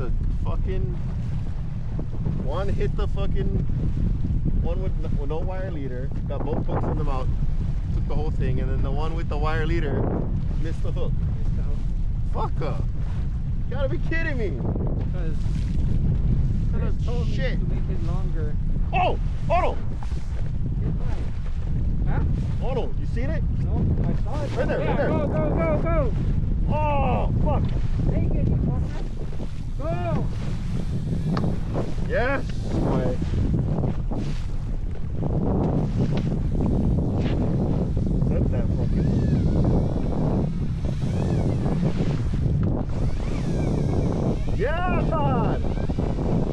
the fucking one hit the fucking one with no wire leader, got both hooks in the mouth, took the whole thing, and then the one with the wire leader missed the hook. Fuck up. You gotta be kidding me. Because Chris told me shit. to make it longer. Oh! Hold Huh? on! Hold on, you seen it? No, I saw it. Right there, Yeah, right there. Go, go, go, go! Oh, fuck! Take it, you fucker! Go! Yes!